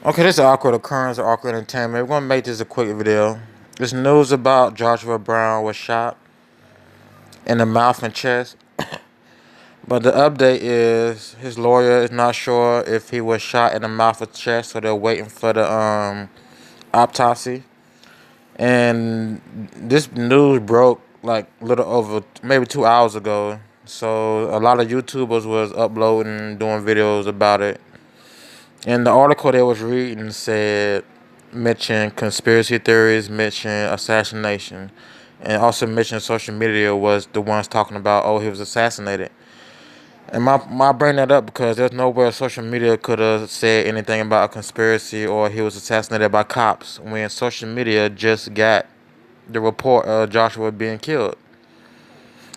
Okay, this is an awkward occurrence or awkward entertainment. We're gonna make this a quick video. This news about Joshua Brown was shot in the mouth and chest. But the update is his lawyer is not sure if he was shot in the mouth or chest, so they're waiting for the autopsy. And this news broke like a little over maybe 2 hours ago. So a lot of YouTubers was uploading, doing videos about it. And the article they was reading said mentioned conspiracy theories, mentioned assassination, and also mentioned social media was the ones talking about, oh, he was assassinated. And my bring that up because there's nowhere social media could have said anything about a conspiracy or he was assassinated by cops when social media just got the report of Joshua being killed.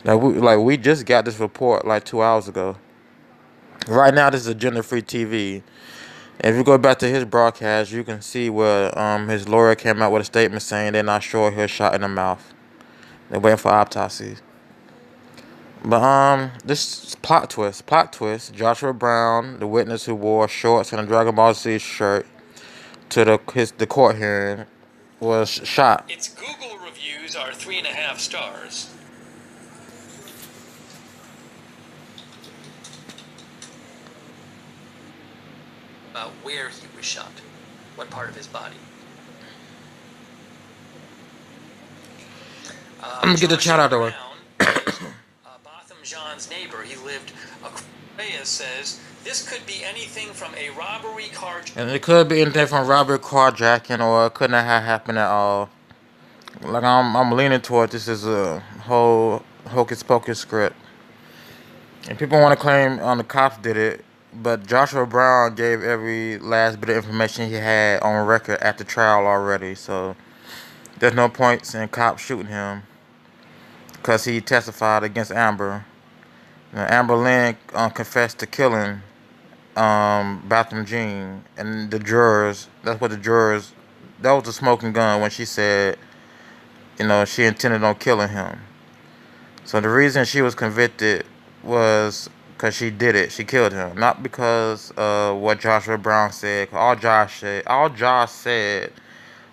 Like we just got this report like 2 hours ago. Right now, this is agenda-free TV. If you go back to his broadcast, you can see where his lawyer came out with a statement saying they're not sure he was shot in the mouth. They're waiting for autopsies. But this plot twist. Joshua Brown, the witness who wore shorts and a Dragon Ball Z shirt to the court hearing, was shot. Its Google reviews are 3.5 stars. About where he was shot, what part of his body. I'm gonna get the chat out of the way. Botham Jean's neighbor. He lived. Reyes says this could be anything from a robbery and it could be anything from robbery, carjacking, or it couldn't have happened at all. Like I'm leaning toward this is a whole hocus pocus script, and people want to claim the cops did it, but Joshua Brown gave every last bit of information he had on record at the trial already. So there's no point in cops shooting him because he testified against Amber. Amber Lynn confessed to killing Botham Jean, and the jurors. That's what the jurors. That was the smoking gun when she said, she intended on killing him. So the reason she was convicted was because she did it. She killed him, not because of what Joshua Brown said. All Josh said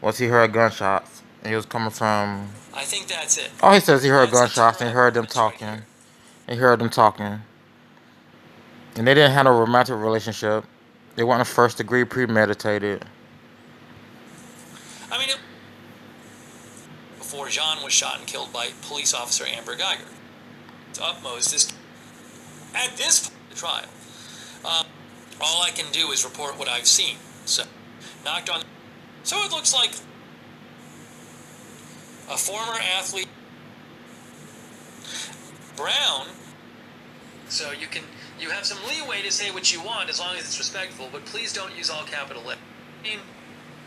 was he heard gunshots, and he was coming from. I think that's it. All he says he heard gunshots and he heard them talking. Right, he heard them talking, and they didn't have a romantic relationship. They weren't a first degree premeditated. I mean, before Jean was shot and killed by police officer Amber Guyger. Its utmost is at this point of the trial. All I can do is report what I've seen. So, knocked on. So it looks like a former athlete, Brown. So you have some leeway to say what you want as long as it's respectful, but please don't use all capital letters.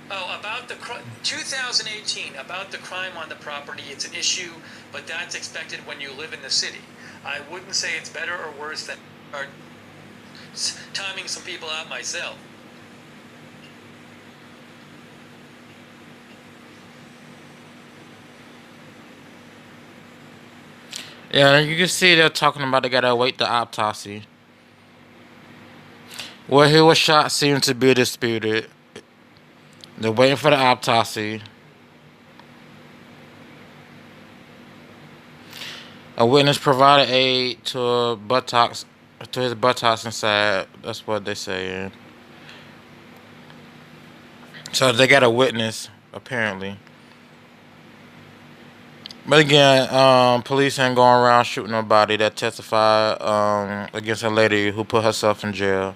About the 2018, about the crime on the property, it's an issue, but that's expected when you live in the city. I wouldn't say it's better or worse than timing some people out myself. Yeah, you can see they're talking about they gotta await the autopsy. Where he was shot seems to be disputed. They're waiting for the autopsy. A witness provided aid to his buttocks inside. That's what they say. So they got a witness apparently. But again, police ain't going around shooting nobody that testified against a lady who put herself in jail.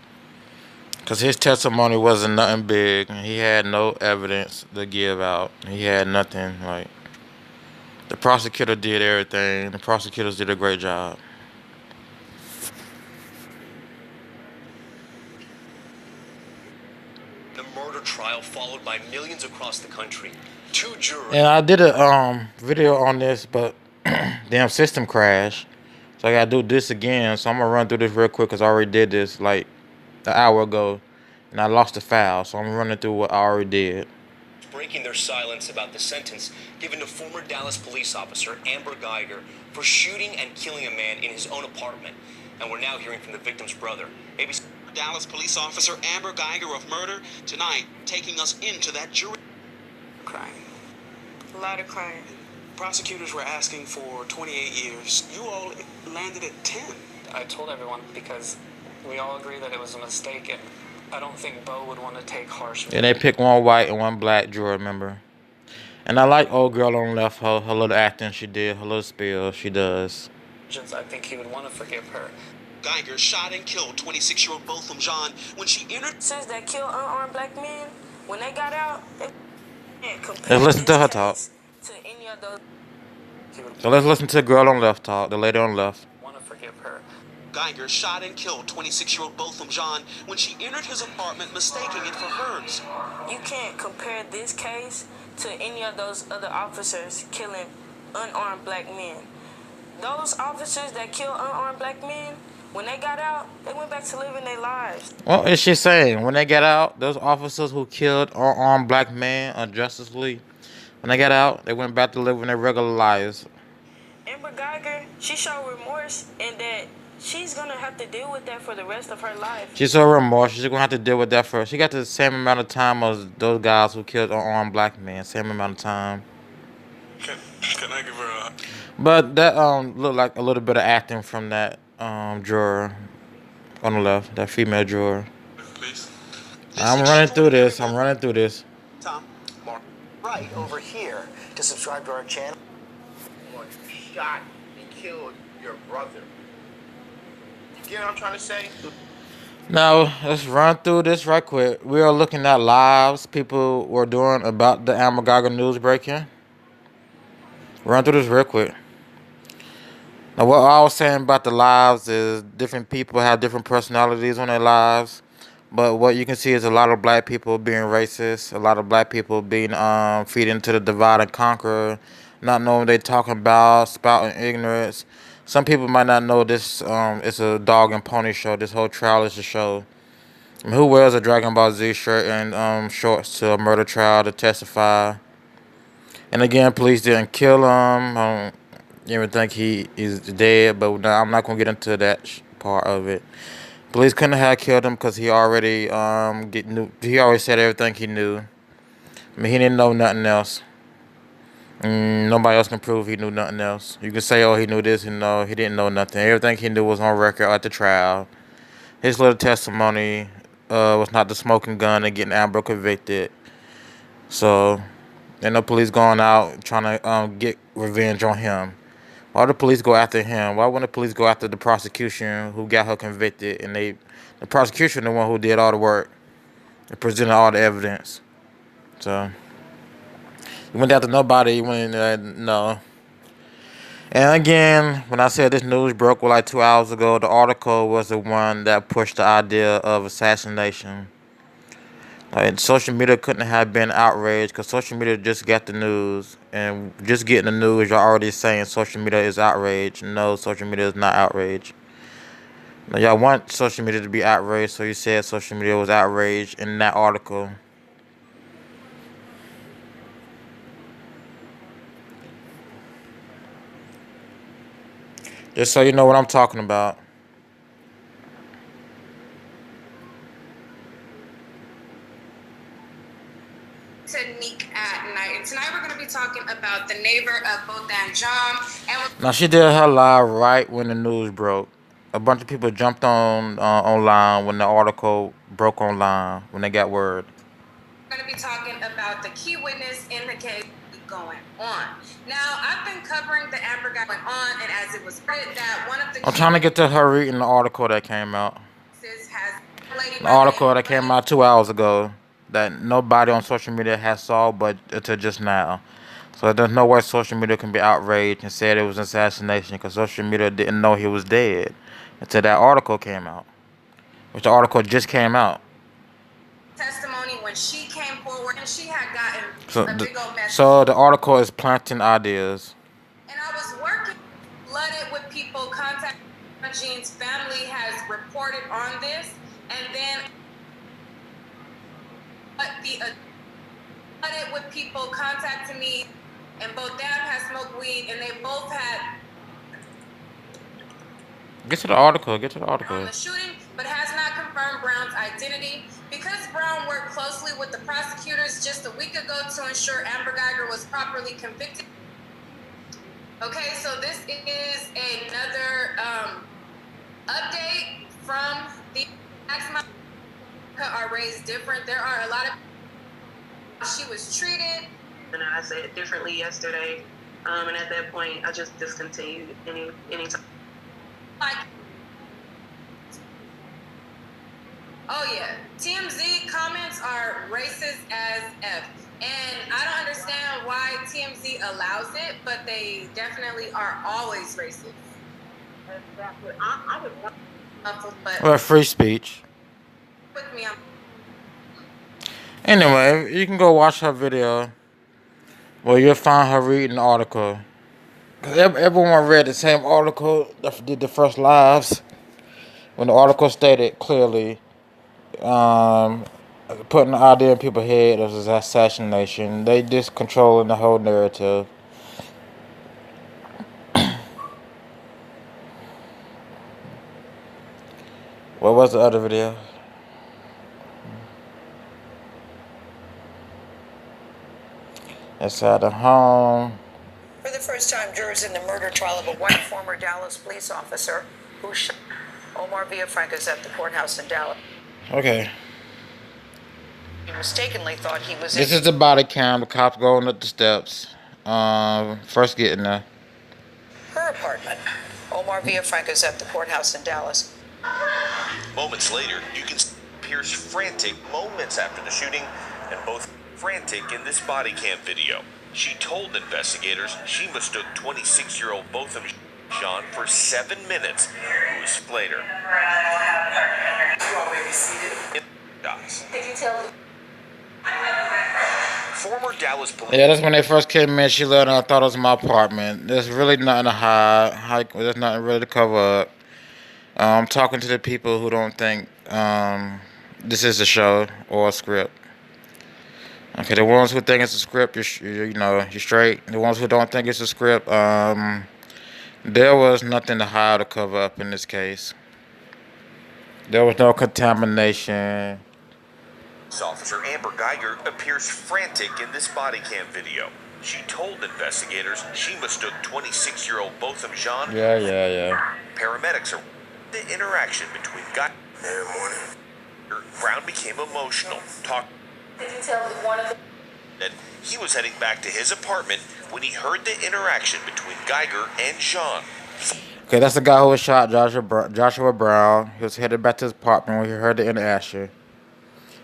Because his testimony wasn't nothing big. He had no evidence to give out. He had nothing. Like, the prosecutor did everything. The prosecutors did a great job. The murder trial followed by millions across the country. Two jurors. And I did a video on this, but damn system crashed. So I gotta do this again. So I'm gonna run through this real quick because I already did this like an hour ago, and I lost the file. So I'm running through what I already did. Breaking their silence about the sentence given to former Dallas police officer Amber Guyger for shooting and killing a man in his own apartment. And we're now hearing from the victim's brother. Dallas police officer Amber Guyger of murder, tonight taking us into that jury. Crying. A lot of crying. Prosecutors were asking for 28 years. You all landed at 10. I told everyone because we all agree that it was a mistake, and I don't think Bo would want to take harsh. And they picked one white and one black juror member. And I like old girl on the left, her little acting she did, her little spiel she does. I think he would want to forgive her. Guyger shot and killed 26-year-old Botham John when she entered. Since that killed unarmed black men, when they got out, they Let's listen to her talk. To any of those. So let's listen to the girl on the left talk, the lady on the left. Want to forgive her. Guyger shot and killed 26-year-old Botham John when she entered his apartment mistaking it for hers. You can't compare this case to any of those other officers killing unarmed black men. Those officers that killed unarmed black men, when they got out, they went back to living their lives. What is she saying? When they got out, those officers who killed unarmed black men on Justice League, when they got out, they went back to living their regular lives. Amber Guyger, she showed remorse in that she's gonna have to deal with that for the rest of her life. She saw remorse. She's gonna have to deal with that for. She got the same amount of time as those guys who killed unarmed black men. Same amount of time. Can I give her a... But that looked like a little bit of acting from that juror on the left, that female juror. Please? I'm running through this. I'm running through this. Tom, Mark, right over here to subscribe to our channel. You shot and killed your brother. You get what I'm trying to say? Now, let's run through this right quick. We are looking at lives people were doing about the Amber Guyger news breaking. Run through this real quick. Now, what I was saying about the lives is different people have different personalities on their lives. But what you can see is a lot of black people being racist. A lot of black people being feeding into the divide and conquer. Not knowing what they're talking about, spouting ignorance. Some people might not know this. It's a dog and pony show. This whole trial is a show. Who wears a Dragon Ball Z shirt and shorts to a murder trial to testify? And again, police didn't kill him. You even think he is dead, but I'm not gonna get into that part of it. Police couldn't have killed him because he already he already said everything he knew. I mean, he didn't know nothing else. Nobody else can prove he knew nothing else. You can say, oh, he knew this, and no, he didn't know nothing. Everything he knew was on record at the trial. His little testimony was not the smoking gun and getting Amber convicted. So, and the police going out trying to get revenge on him. Why the police go after him? Why wouldn't the police go after the prosecution who got her convicted? And the prosecution, the one who did all the work and presented all the evidence. So, you went after nobody. You went no. And again, when I said this news broke like 2 hours ago, the article was the one that pushed the idea of assassination. Like, social media couldn't have been outraged because social media just got the news. And just getting the news, you're already saying social media is outraged. No, social media is not outraged. Now, y'all want social media to be outraged, so you said social media was outraged in that article. Just so you know what I'm talking about. Technique at night. And tonight we're going to be talking about the neighbor of Botham John. Now she did her live right when the news broke. A bunch of people jumped on online when the article broke online when they got word. We're going to be talking about the key witness in the case going on. Now I've been covering the Amber Guyger going on, and as it was written that one of the I'm trying to get to her reading the article that came out. The article that came out 2 hours ago that nobody on social media has saw but until just now. So there's no way social media can be outraged and said it was an assassination because social media didn't know he was dead until that article came out. Which the article just came out. Testimony when she came forward and she had gotten a big old message. So the article is planting ideas. And I was working, flooded with people contacting Jean's family has reported on this, and then flooded with people contacting me, and both them had smoked weed, and they both had. Get to the article. Get to the article. On the shooting, but has not confirmed identity. Because Brown worked closely with the prosecutors just a week ago to ensure Amber Guyger was properly convicted. Okay, so this is another update from the tax are raised different. There are a lot of she was treated. And I said it differently yesterday, and at that point, I just discontinued any time. Like, oh yeah, TMZ comments are racist as F. And I don't understand why TMZ allows it, but they definitely are always racist. Exactly. I would but Well, free speech. with me, Anyway, you can go watch her video. Well, you'll find her reading the article. Cause everyone read the same article that did the first lives. When the article stated clearly, putting the idea in people's head of assassination, they just controlling the whole narrative. What was the other video? Inside the home. For the first time, jurors in the murder trial of a white former Dallas police officer who shot Omar Villafranca is at the courthouse in Dallas. Okay. He mistakenly thought he was This is the body cam. The cops going up the steps. First getting there. Her apartment. Omar Villafranca is at the courthouse in Dallas. Moments later, you can see Pierce frantic moments after the shooting, and both frantic in this body cam video. She told investigators she mistook 26-year-old Botham Sean for 7 minutes, who was later. You all may be seated. Did you tell me? Former Dallas police. Yeah, that's when they first came in. She let her. I thought it was my apartment. There's really nothing to hide. There's nothing really to cover up. I'm talking to the people who don't think this is a show or a script. Okay, the ones who think it's a script, you're straight. The ones who don't think it's a script, there was nothing to hide or cover up in this case. There was no contamination. Officer Amber Guyger appears frantic in this body cam video. She told investigators she mistook 26-year-old Botham Jean. Yeah. Paramedics are the interaction between Guyger and Brown became emotional. Did you tell me one of the... That he was heading back to his apartment when he heard the interaction between Guyger and Jean. Okay, that's the guy who was shot, Joshua Brown. He was headed back to his apartment when he heard the interaction.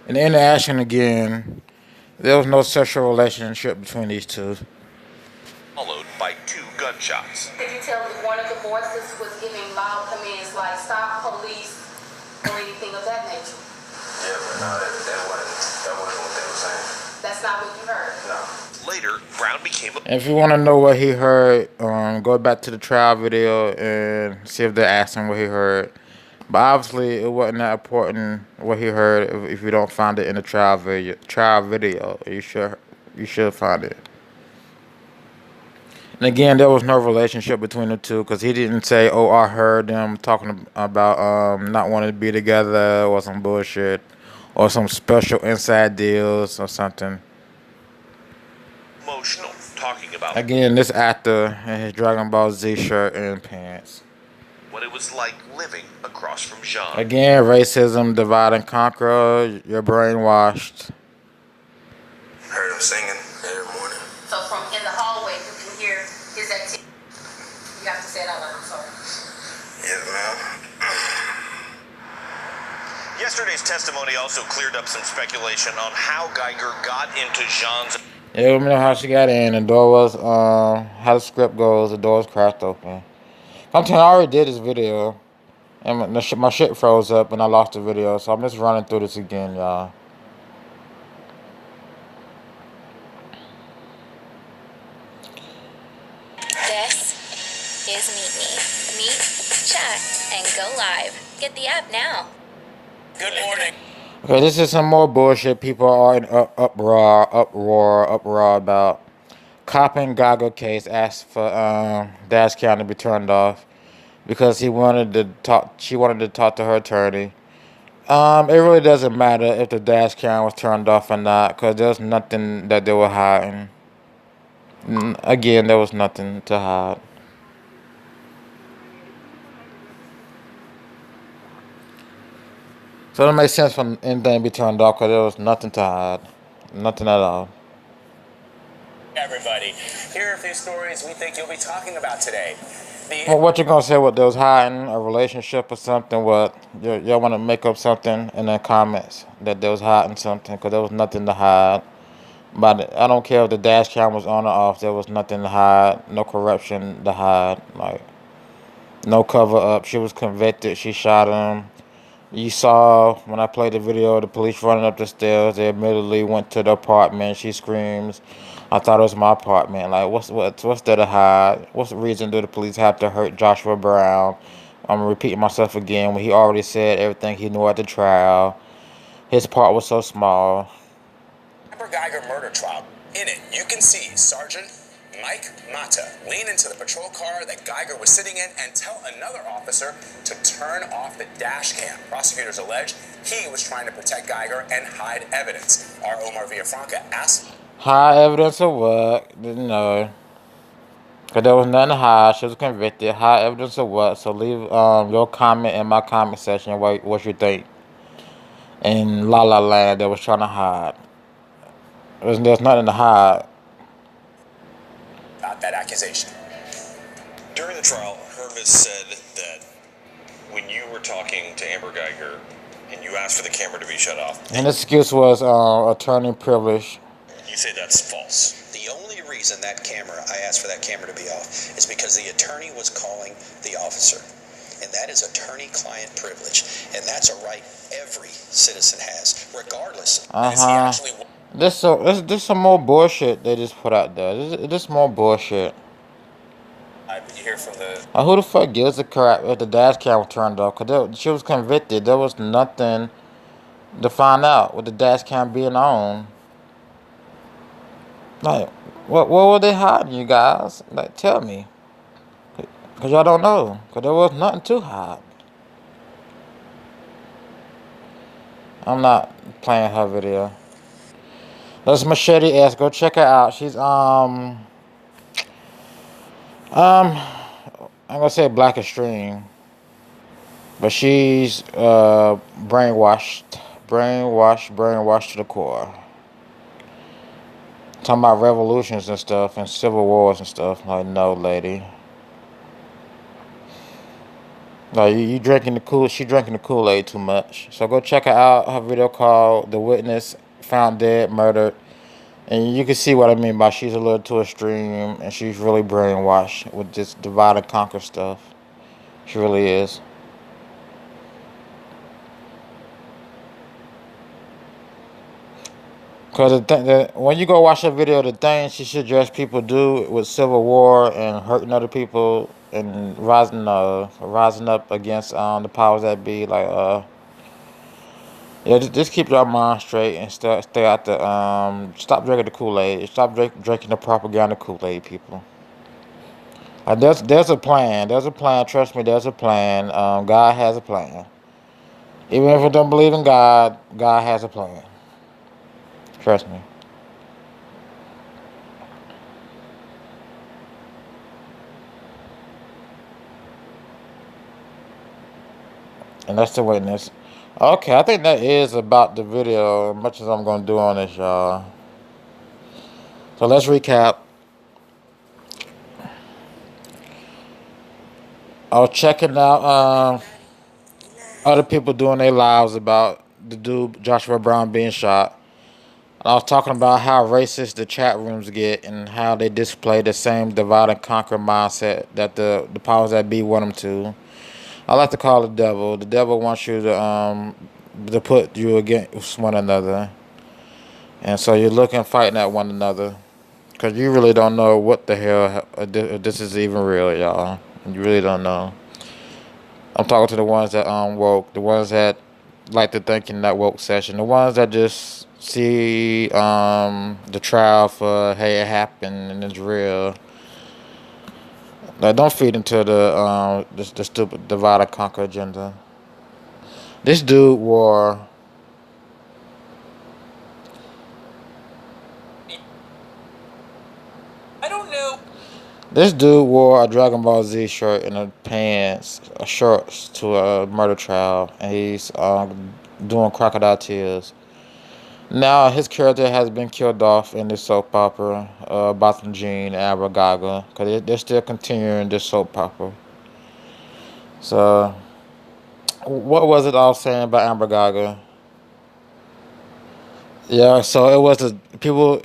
In the interaction again, there was no sexual relationship between these two. Followed by 2 gunshots. Did you tell me one of the voices was giving loud commands like stop police or anything of that nature? Yeah, but no, that wasn't what they were saying. That's not what you heard? No. Later, Brown became a... If you want to know what he heard, go back to the trial video and see if they asked him what he heard. But obviously, it wasn't that important what he heard. If you don't find it in the trial video, you should find it. And again, there was no relationship between the two because he didn't say, "Oh, I heard them talking about not wanting to be together," or some bullshit, or some special inside deals or something. Emotional, talking about Again, this actor in his Dragon Ball Z shirt and pants. what it was like living across from Jean. Again, racism, divide and conquer. You're brainwashed. Heard him singing every morning. So from in the hallway, you can hear his activity. You have to say it out loud, I'm sorry. Yes, ma'am. Yesterday's testimony also cleared up some speculation on how Guyger got into Jean's... Yeah, let me know how she got in. The door was, how the script goes, the door was cracked open. I'm telling you, I already did this video. And my shit froze up and I lost the video. So I'm just running through this again, y'all. This is Meet Me. Meet, chat, and go live. Get the app now. Good morning. Okay, this is some more bullshit people are in uproar about. Cop in Guyger case asked for Dash County to be turned off because she wanted to talk to her attorney. It really doesn't matter if the dash cam was turned off or not, because there's nothing that they were hiding. Again, there was nothing to hide. So it makes sense for anything to be turned off, because there was nothing to hide. Nothing at all. Everybody, here are a few stories we think you'll be talking about today. Well, what you gonna say? What they was hiding a relationship or something? What y'all want to make up something in the comments that they was hiding something? Because there was nothing to hide. But I don't care if the dash cam was on or off. There was nothing to hide. No corruption to hide. Like no cover up. She was convicted. She shot him. You saw when I played the video, the police running up the stairs. They admittedly went to the apartment. She screams, "I thought it was my apartment." Like, what's there to hide? What's the reason do the police have to hurt Joshua Brown? I'm repeating myself again when he already said everything he knew at the trial. His part was so small. Guyger murder trial. In it, you can see Sergeant Mike Mata lean into the patrol car that Guyger was sitting in and tell another officer to turn off the dash cam. Prosecutors allege he was trying to protect Guyger and hide evidence. Our Omar Villafranca asked, Hide evidence of what? Didn't know. Because there was nothing to hide. She was convicted. Hide evidence of what? So leave your comment in my comment section what you think. In La La Land that was trying to hide. There's nothing to hide. about that accusation. During the trial, Hermes said that when you were talking to Amber Guyger and you asked for the camera to be shut off, And the excuse was attorney privilege. you say that's false. The only reason that camera, I asked for that camera to be off, is because the attorney was calling the officer. And that is attorney-client privilege. And that's a right every citizen has, regardless. This some more bullshit they just put out there. This more bullshit. You hear from the... Who the fuck gives a crap if the dash cam was turned off? Because she was convicted. There was nothing to find out with the dash cam being on. Like, what were they hiding, you guys? Like, tell me. Because y'all don't know. Because there was nothing to hide. I'm not playing her video. That's Machete S. Go check her out. She's, I'm gonna say Black Extreme. But she's, brainwashed to the core. Talking about revolutions and stuff and civil wars and stuff. Like, no, lady. Like, you drinking the she drinking the Kool-Aid too much. So go check her out. Her video called "The Witness Found Dead, Murdered." And you can see what I mean by she's a little too extreme and she's really brainwashed with this divide and conquer stuff. She really is. Because when you go watch that video, the thing she suggests people do with civil war and hurting other people and rising up against the powers that be, like yeah, just keep your mind straight and stay out the stop drinking the Kool-Aid. Stop drinking the propaganda Kool-Aid, people. There's a plan. There's a plan. Trust me, there's a plan. God has a plan. Even if you don't believe in God, God has a plan. Trust me. And that's the witness. Okay, I think that is about the video, as much as I'm going to do on this, y'all. So let's recap. I was checking out other people doing their lives about the dude Joshua Brown being shot. I was talking about how racist the chat rooms get and how they display the same divide and conquer mindset that the powers that be want them to. I like to call it the devil. The devil wants you to put you against one another. And so you're looking, fighting at one another. Because you really don't know what the hell, if this is even real, y'all. You really don't know. I'm talking to the ones that woke, the ones that like to think in that woke session, the ones that just see the trial for, hey, it happened and it's real. Like, don't feed into the stupid divide and conquer agenda. This dude wore. I don't know. This dude wore a Dragon Ball Z shirt and a pants, shorts to a murder trial, and he's doing crocodile tears. Now his character has been killed off in this soap opera, Botham Jean and Amber Guyger, because they're still continuing this soap opera. So, what was it all saying about Amber Guyger? Yeah, so it was the people.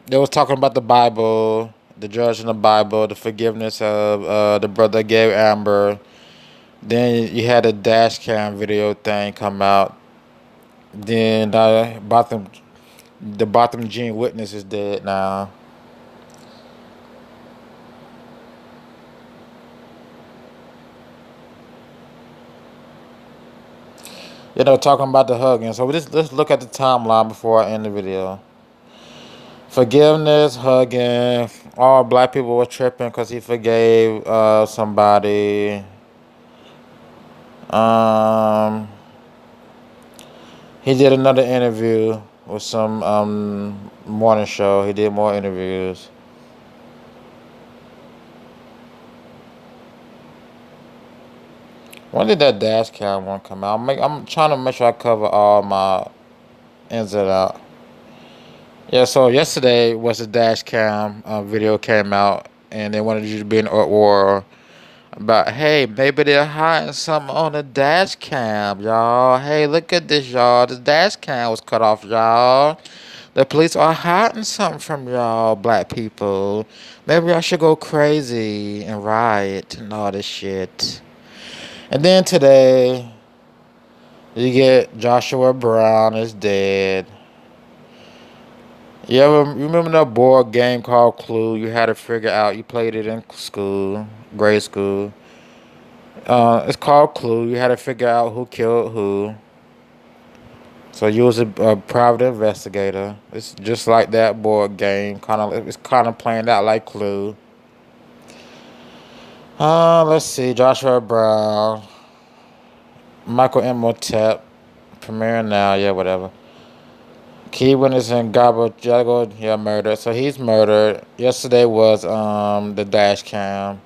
They was talking about the Bible, the judge in the Bible, the forgiveness of the brother gave Amber. Then you had a dash cam video thing come out. Then the Botham Jean witness is dead now. You know, talking about the hugging. So let's look at the timeline before I end the video. Forgiveness, hugging. All black people were tripping because he forgave somebody. Um, he did another interview with some morning show. He did more interviews. When did that dash cam one come out? I'm trying to make sure I cover all my ins and out. Yeah, so yesterday was the dash cam video came out, and they wanted you to be in uproar about, hey, maybe they're hiding something on the dash cam, y'all. Hey, look at this, y'all. The dash cam was cut off, y'all. The police are hiding something from y'all, black people. Maybe y'all should go crazy and riot and all this shit. And then today, you get Joshua Brown is dead. You remember that board game called Clue? You had to figure out. You played it in school, grade school. It's called Clue. You had to figure out who killed who. So you was a private investigator. It's just like that board game. It's kind of playing out like Clue. Let's see. Joshua Brown, Michael Imhotep, premiering now. Yeah, whatever. Key witness in Gabo Jago, yeah, murdered. So he's murdered. Yesterday was the dash cam.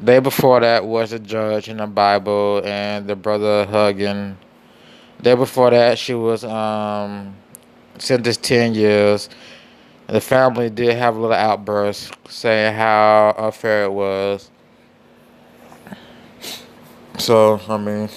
Day before that was the judge in the Bible and the brother hugging. Day before that she was sentenced 10 years. The family did have a little outburst saying how unfair it was. So I mean.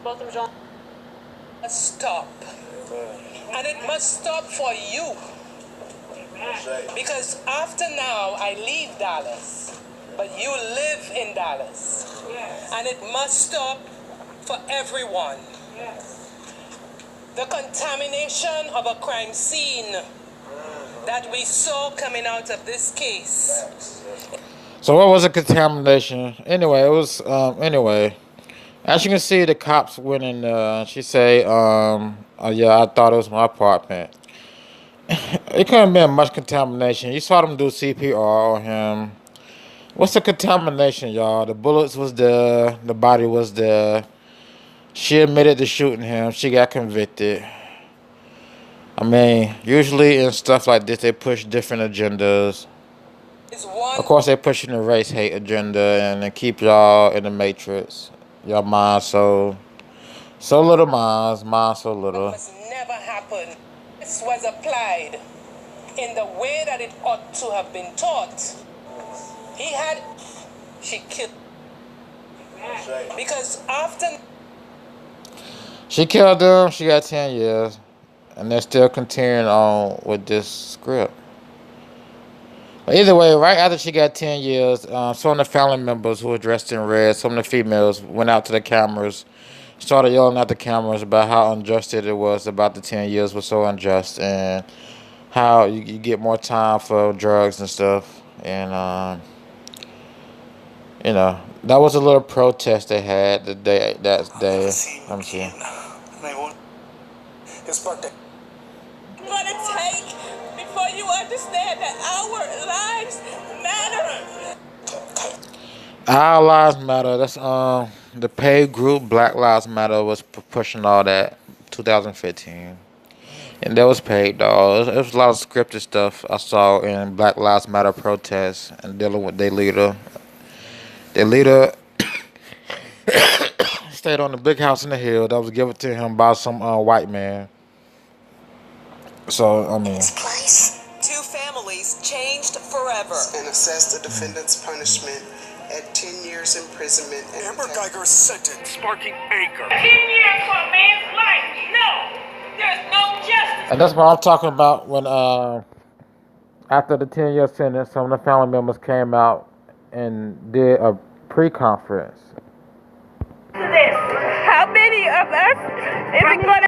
Botham Jean must stop. And it must stop for you. Because after now, I leave Dallas. But you live in Dallas. And it must stop for everyone. The contamination of a crime scene that we saw coming out of this case. So what was the contamination? Anyway, it was anyway. As you can see, the cops went in. She say, "Oh yeah, I thought it was my apartment." It couldn't have been much contamination. You saw them do CPR on him. What's the contamination, y'all? The bullets was there. The body was there. She admitted to shooting him. She got convicted. I mean, usually in stuff like this, they push different agendas. Of course, they're pushing the race hate agenda and they keep y'all in the matrix. Y'all mind so little mind so little. Must never happen. This was applied in the way that it ought to have been taught. She killed. Because after she killed him, she got 10 years. And they're still continuing on with this script. But either way, right after she got 10 years, some of the family members who were dressed in red, some of the females went out to the cameras, started yelling at the cameras about how unjust it was, about the 10 years was so unjust, and how you get more time for drugs and stuff. And, that was a little protest they had the day, that day. Let me see. His birthday. What it take before you understand that our lives matter. Our Lives Matter. That's the paid group Black Lives Matter was pushing all that 2015, and that was paid though. It was a lot of scripted stuff I saw in Black Lives Matter protests and dealing with their leader. Their leader stayed on the big house in the hill that was given to him by some white man. So I mean, Two families changed forever. And assess the defendant's punishment at 10 years imprisonment. Amber Guyger's sentence. Sparking anger. 10 years for a man's life. No, there's no justice. and that's what I'm talking about when after the 10-year sentence, some of the family members came out and did a pre-conference. How many of us is it gonna?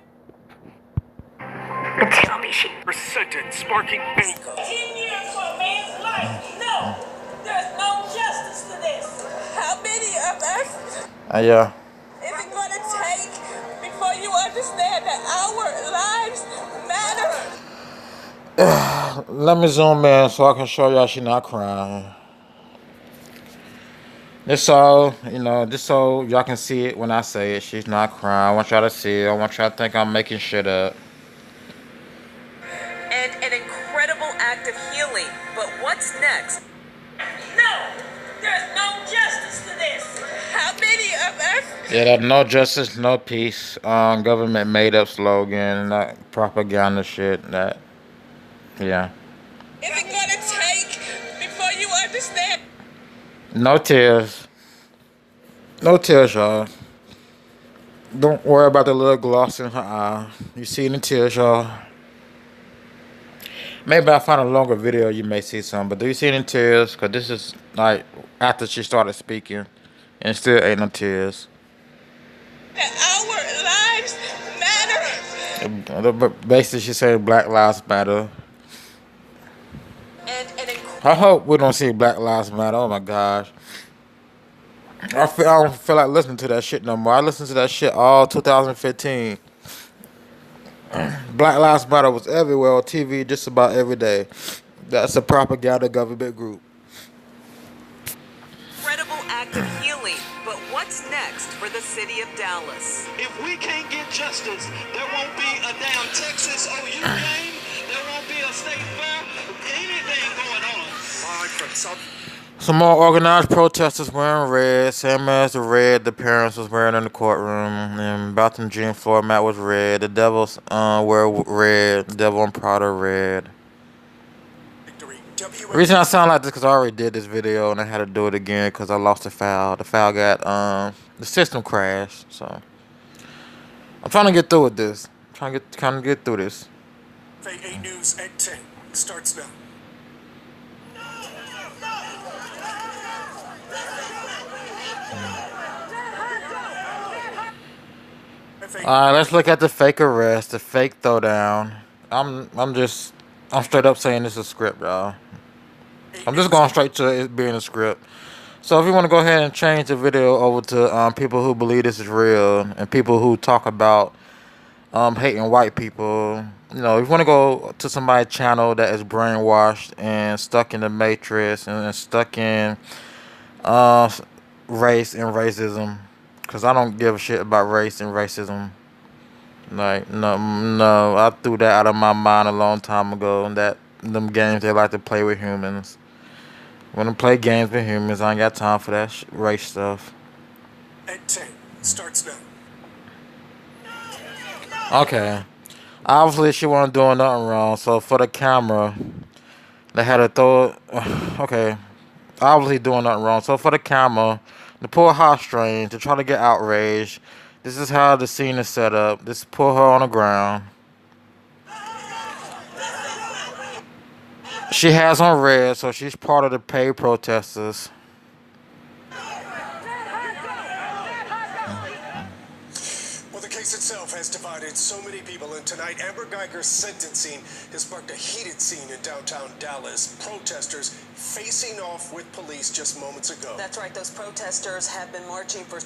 Tell me she. Her sentence sparking anger. 10 years for a man's life. No, there's no justice to this. How many of us Yeah. is it gonna take before you understand that our lives matter? Let me zoom in so I can show y'all she not crying. This so y'all can see it when I say it. She's not crying. I want y'all to see it. I want y'all to think I'm making shit up. And an incredible act of healing. But what's next? No, there's no justice to this. How many of us? Yeah, that no justice, no peace. Government made up slogan, that propaganda shit. That, yeah. Is it gonna take before you understand? No tears. No tears, y'all. Don't worry about the little gloss in her eye. You see the tears, y'all. Maybe I'll find a longer video, you may see some. But do you see any tears? Because this is like after she started speaking. And still ain't no tears. That our lives matter. Basically, she said Black Lives Matter. And an I hope we don't see Black Lives Matter. Oh my gosh. I don't feel like listening to that shit no more. I listened to that shit all 2015. Black Lives Matter was everywhere on TV just about every day. That's a propaganda government group. incredible act of healing. But what's next for the city of Dallas? If we can't get justice, there won't be a damn Texas OU game. There won't be a state fair. Anything going on. Live from South. Some more organized protesters wearing red, same as the red the parents was wearing in the courtroom. And Botham Jean floor mat was red. The Devils wear red. The Devil and Prada red. The reason I sound like this because I already did this video and I had to do it again because I lost the file. The file got the system crashed. So I'm trying to get through with this. I'm trying to get through this. FAA News at 10 starts now. Alright, let's look at the fake arrest, the fake throwdown. I'm straight up saying this is a script, y'all. I'm just going straight to it being a script. So if you want to go ahead and change the video over to people who believe this is real and people who talk about hating white people, if you want to go to somebody's channel that is brainwashed and stuck in the matrix and stuck in race and racism, because I don't give a shit about race and racism. Like, no, I threw that out of my mind a long time ago. And that them games they like to play with humans. When I play games with humans, I ain't got time for that race stuff. At 10 starts now. Okay. Obviously, she wasn't doing nothing wrong. So for the camera, they had to throw it. Okay. Obviously doing nothing wrong. So for the camera, to pull heartstrings, to try to get outraged. This is how the scene is set up. Just pull her on the ground. She has on red, so she's part of the paid protesters. Well, the case itself has divided so many people, and tonight Amber Guyger's sentencing has sparked a heated scene in downtown Dallas. Protesters facing off with police just moments ago. That's right, those protesters have been marching for...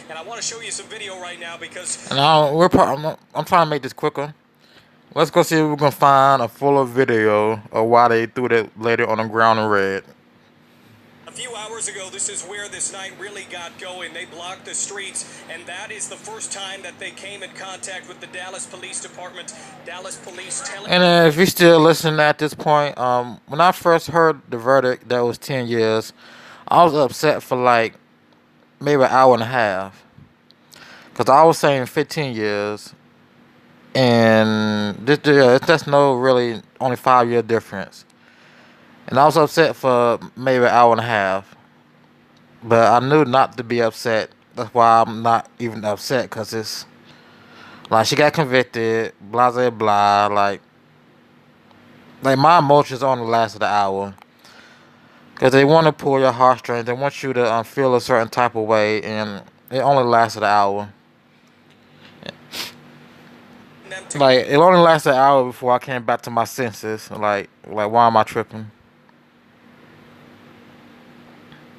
And I want to show you some video right now because... And I'm trying to make this quicker. Let's go see if we can find a fuller video of why they threw that lady on the ground in red. A few hours ago, this is where this night really got going. They blocked the streets, and that is the first time that they came in contact with the Dallas Police Department. Dallas Police telling... And if you're still listening at this point, when I first heard the verdict that was 10 years, I was upset for like maybe an hour and a half. Because I was saying 15 years. And that's no really only 5-year difference. And I was upset for maybe an hour and a half. But I knew not to be upset. That's why I'm not even upset. Because it's like she got convicted. Blah, blah, blah. Like my emotions only lasted an hour. Because they want to pull your heartstrings. They want you to feel a certain type of way. And it only lasted an hour. Like, it only lasted an hour before I came back to my senses. Like why am I tripping?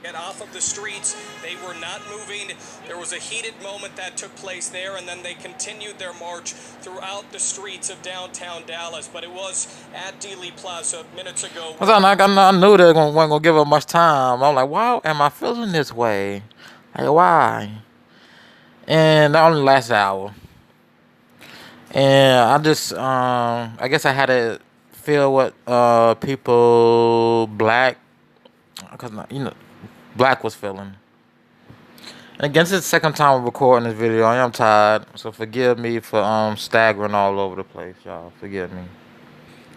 Get off of the streets. They were not moving. There was a heated moment that took place there, and then they continued their march throughout the streets of downtown Dallas. But it was at Dealey Plaza minutes ago. I knew they weren't going to give her much time. I'm like, why am I feeling this way? Like, why? And that only lasted an hour. And I just, I guess I had to feel what people, black, because, black was feeling. And again, this is the second time I'm recording this video. I am tired, so forgive me for staggering all over the place, y'all. Forgive me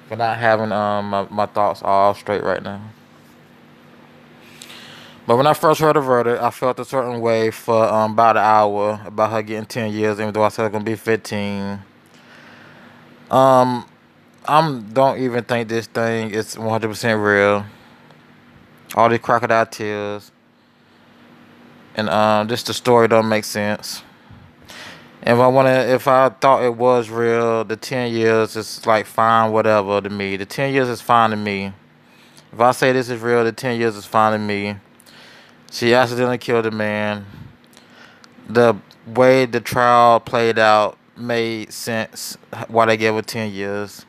for not having my thoughts all straight right now. But when I first heard the verdict, I felt a certain way for about an hour about her getting 10 years, even though I said it's gonna be 15. I don't even think this thing is 100% real. All these crocodile tears. And just the story don't make sense. And if I thought it was real, the 10 years is like fine, whatever to me. The 10 years is fine to me. If I say this is real, the 10 years is fine to me. She accidentally killed a man. The way the trial played out made sense why they gave her 10 years.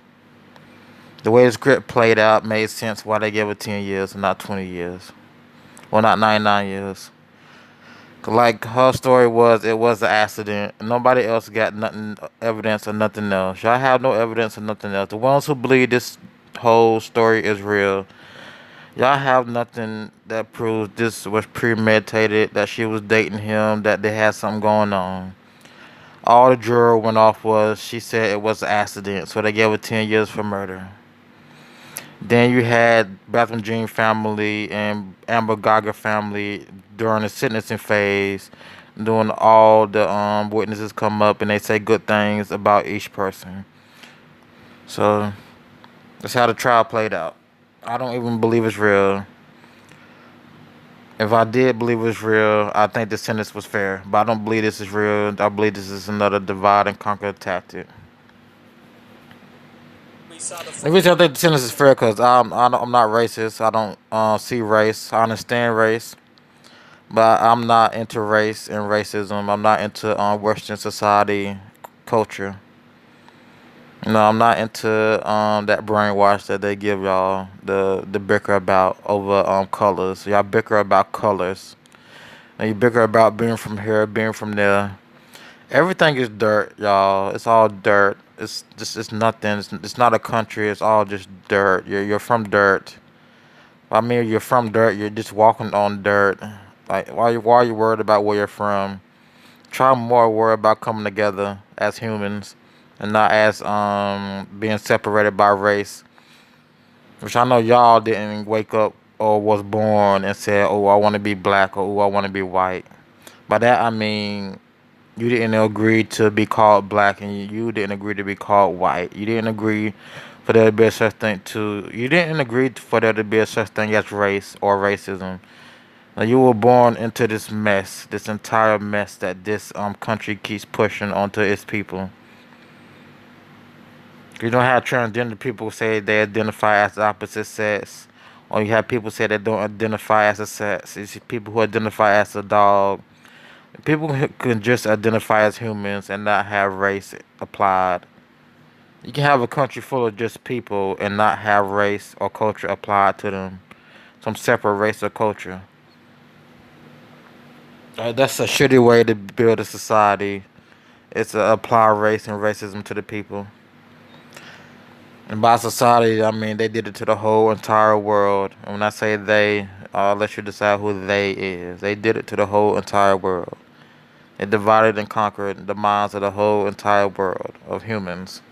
The way the script played out made sense why they gave her 10 years and not 20 years. Well, not 99 years. Like her story was, it was an accident. Nobody else got nothing, evidence or nothing else. Y'all have no evidence or nothing else. The ones who believe this whole story is real, y'all have nothing that proves this was premeditated, that she was dating him, that they had something going on. All the juror went off was she said it was an accident, so they gave her 10 years for murder. Then you had Botham Jean family and Amber Guyger family during the sentencing phase, doing all the witnesses come up and they say good things about each person. So that's how the trial played out. I don't even believe it's real. If I did believe it was real, I think the sentence was fair. But I don't believe this is real. I believe this is another divide and conquer tactic. The reason I think the sentence is fair because I'm not racist. I don't see race. I understand race. But I'm not into race and racism. I'm not into Western society culture. I'm not into that brainwash that they give y'all, the bicker about over colors. Y'all bicker about colors. And you bicker about being from here, being from there. Everything is dirt, y'all. It's all dirt. It's nothing. It's not a country. It's all just dirt. You're from dirt. I mean, you're from dirt. You're just walking on dirt. Like, why are you worried about where you're from? Try more worry about coming together as humans and not as being separated by race. Which I know y'all didn't wake up or was born and said, oh, I want to be black or oh, I want to be white. By that I mean you didn't agree to be called black and you didn't agree to be called white. You didn't agree for there to be a such thing to. You didn't agree for there to be a such thing as race or racism. Now, you were born into this mess, this entire mess that this country keeps pushing onto its people. You don't have transgender people say they identify as the opposite sex, or you have people say they don't identify as a sex. You see people who identify as a dog. People who can just identify as humans and not have race applied. You can have a country full of just people and not have race or culture applied to them. Some separate race or culture. That's a shitty way to build a society. It's to apply race and racism to the people. And by society, I mean they did it to the whole entire world. And when I say they, I'll let you decide who they is. They did it to the whole entire world. They divided and conquered the minds of the whole entire world of humans.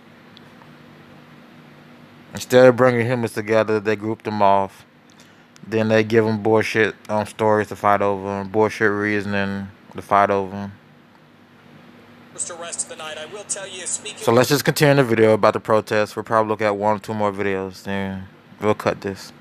Instead of bringing humans together, they grouped them off. Then they give them bullshit stories to fight over, and bullshit reasoning to fight over. Rest of the night. I will tell you, So let's just continue the video about the protest. We'll probably look at 1 or 2 more videos, then we'll cut this.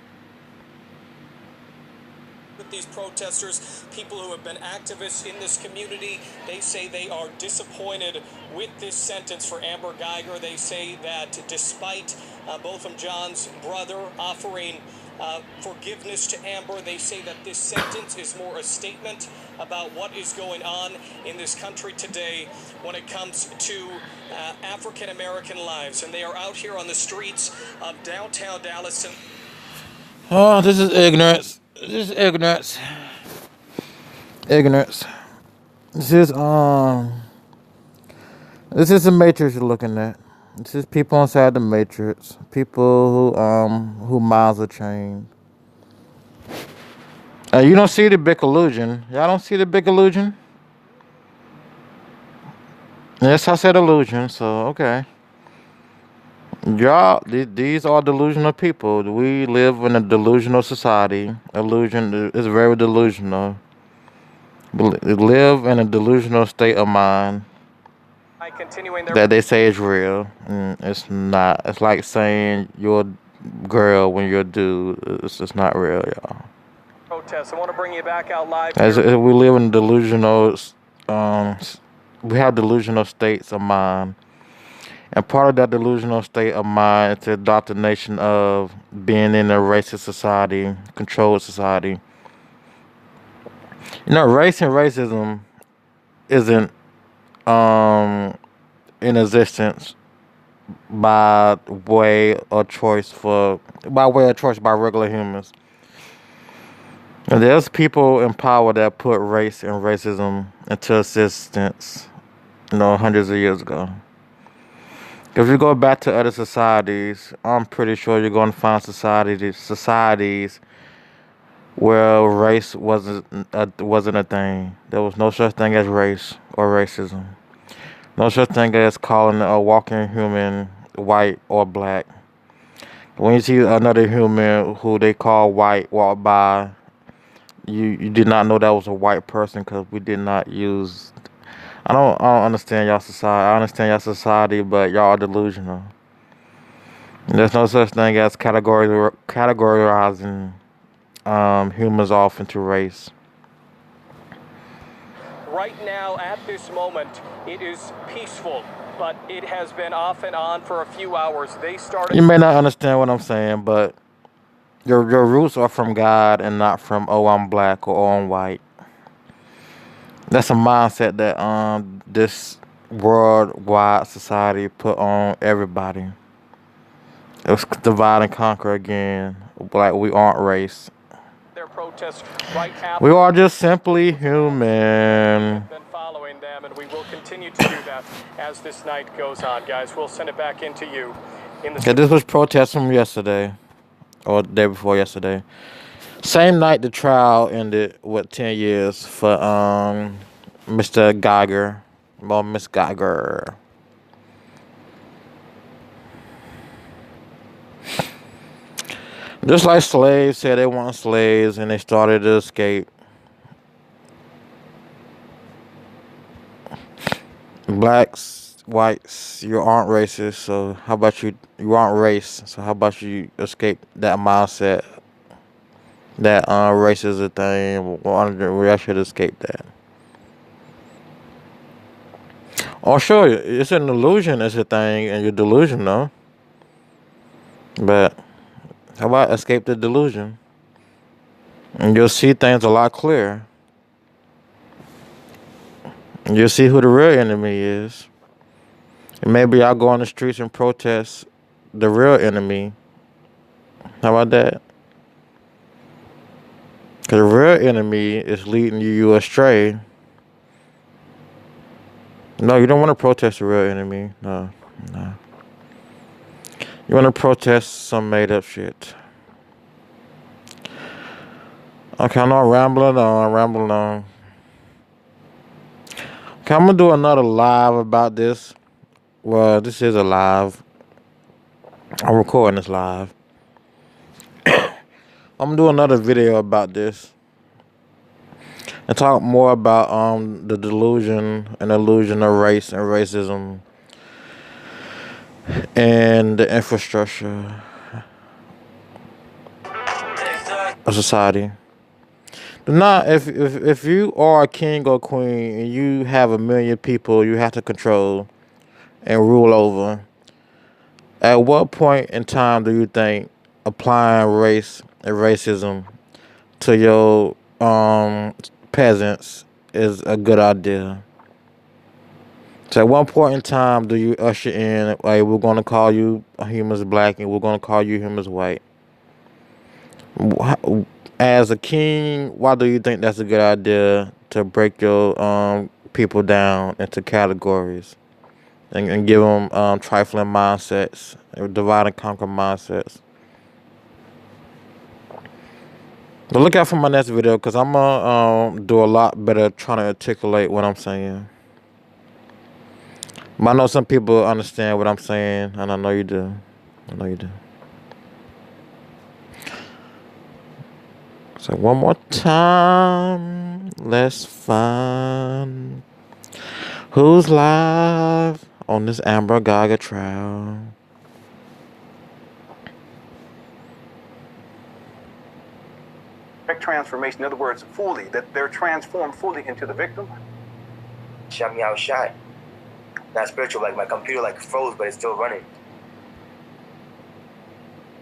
With these protesters, people who have been activists in this community, they say they are disappointed with this sentence for Amber Guyger. They say that despite Botham John's brother offering forgiveness to Amber, they say that this sentence is more a statement about what is going on in this country today when it comes to African American lives. And they are out here on the streets of downtown Dallas. Oh, this is ignorance. This is ignorance. Ignorance. This is This is the matrix you're looking at. This is people inside the matrix. People who minds are chained. You don't see the big illusion. Y'all don't see the big illusion? Yes, I said illusion, so okay. Y'all, these are delusional people. We live in a delusional society. Illusion is very delusional. Live in a delusional state of mind that they say is real. It's not. It's like saying you're a girl when you're a dude. It's just not real, y'all. Protest. I want to bring you back out live. As we live in delusional, we have delusional states of mind. And part of that delusional state of mind is the indoctrination of being in a racist society, controlled society. You know, race and racism isn't in existence by way of choice by regular humans. And there's people in power that put race and racism into existence, hundreds of years ago. If you go back to other societies, I'm pretty sure you're going to find societies where race wasn't a thing. There was no such thing as race or racism. No such thing as calling a walking human white or black. When you see another human who they call white walk by, you did not know that was a white person because we did not use. I don't understand y'all society. I understand y'all society, but y'all are delusional. There's no such thing as categorizing humans off into race. Right now, at this moment, it is peaceful, but it has been off and on for a few hours. They started. You may not understand what I'm saying, but your roots are from God and not from I'm black or I'm white. That's a mindset that this worldwide society put on everybody. It was divide and conquer again. Like we aren't race. Their protest right after. We are just simply human. Been following them, and we will continue to do that as this night goes on, guys. We'll send it back into you. This was protest from yesterday, or the day before yesterday. Same night the trial ended with 10 years for Mr. Guyger, or Miss Guyger. Just like slaves said they weren't slaves and they started to escape. Blacks whites, you aren't racist. So how about you aren't race? So how about you escape that mindset that race is a thing? We should escape that. Oh, sure, it's an illusion. It's a thing, and you're delusional. But how about escape the delusion? And you'll see things a lot clearer. And you'll see who the real enemy is. And maybe I'll go on the streets and protest the real enemy. How about that? Because the real enemy is leading you astray. No, you don't want to protest the real enemy. No. You want to protest some made up shit. Okay, I'm not rambling on. Okay, I'm going to do another live about this. Well, this is a live. I'm recording this live. I'm going to do another video about this. And talk more about the delusion and illusion of race and racism. And the infrastructure of society. Not if you are a king or queen and you have 1,000,000 people you have to control and rule over. At what point in time do you think applying race and racism to your peasants is a good idea? So at one point in time do you usher in, like, we're going to call you humans black and we're going to call you humans white? As a king, why do you think that's a good idea to break your people down into categories and give them trifling mindsets, divide and conquer mindsets? But look out for my next video because I'm gonna do a lot better trying to articulate what I'm saying. But I know some people understand what I'm saying, and I know you do. So one more time, let's find who's live on this Amber Guyger trial. Transformation, in other words, fully, that they're transformed fully into the victim. Shut me out, shot. Not spiritual, like my computer like froze, but it's still running.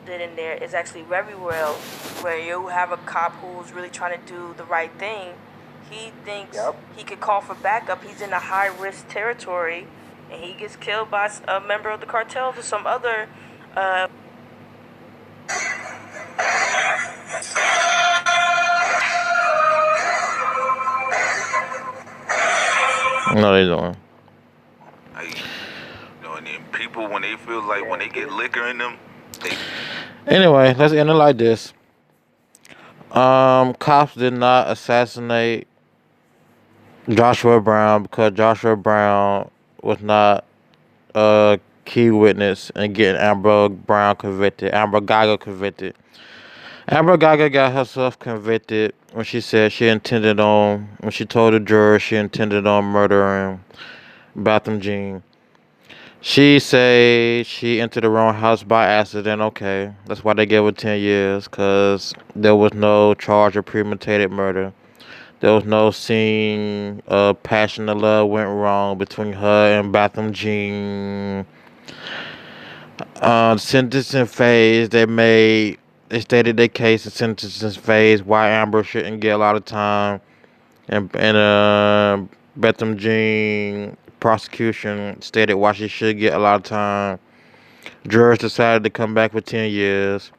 In there is actually very real, where you have a cop who's really trying to do the right thing. He thinks he could call for backup. He's in a high-risk territory, and he gets killed by a member of the cartel or some other. No, they don't. And then people, when they feel like when they get liquor in them, Anyway, let's end it like this. Cops did not assassinate Joshua Brown because Joshua Brown was not a key witness in getting Amber Guyger convicted. Amber Guyger got herself convicted when she said when she told the juror she intended on murdering Botham Jean. She said she entered the wrong house by accident. Okay, that's why they gave her 10 years, because there was no charge of premeditated murder. There was no scene of passion or love went wrong between her and Botham Jean. Sentencing phase, they stated their case in sentencing phase why Amber shouldn't get a lot of time, and Botham Jean prosecution stated why she should get a lot of time. Jurors decided to come back with 10 years.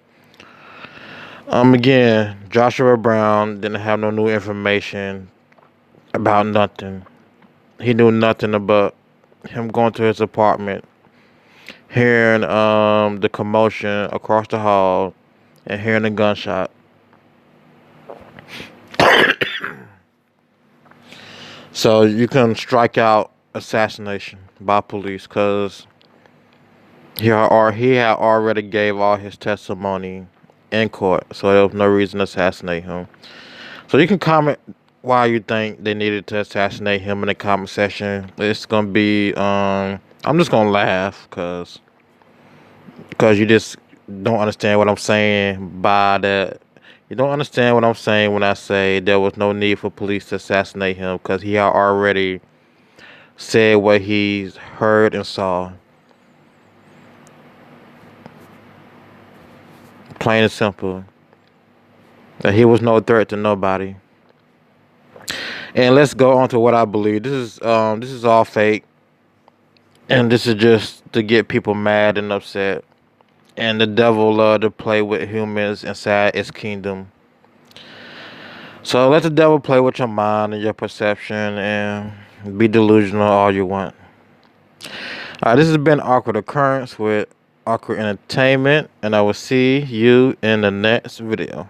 Again, Joshua Brown didn't have no new information about nothing. He knew nothing about him going to his apartment, hearing the commotion across the hall, and hearing a gunshot. So you can strike out assassination by police because he had already gave all his testimony in court, so there was no reason to assassinate him. So you can comment why you think they needed to assassinate him in the comment section. It's gonna be I'm just gonna laugh because you just don't understand what I'm saying by that. You don't understand what I'm saying when I say there was no need for police to assassinate him because he had already said what he's heard and saw. Plain and simple. That he was no threat to nobody. And let's go on to what I believe. This is all fake. And this is just to get people mad and upset. And the devil love to play with humans inside its kingdom. So let the devil play with your mind and your perception and be delusional all you want. This has been Awkward Occurrence with Awkward Entertainment, and I will see you in the next video.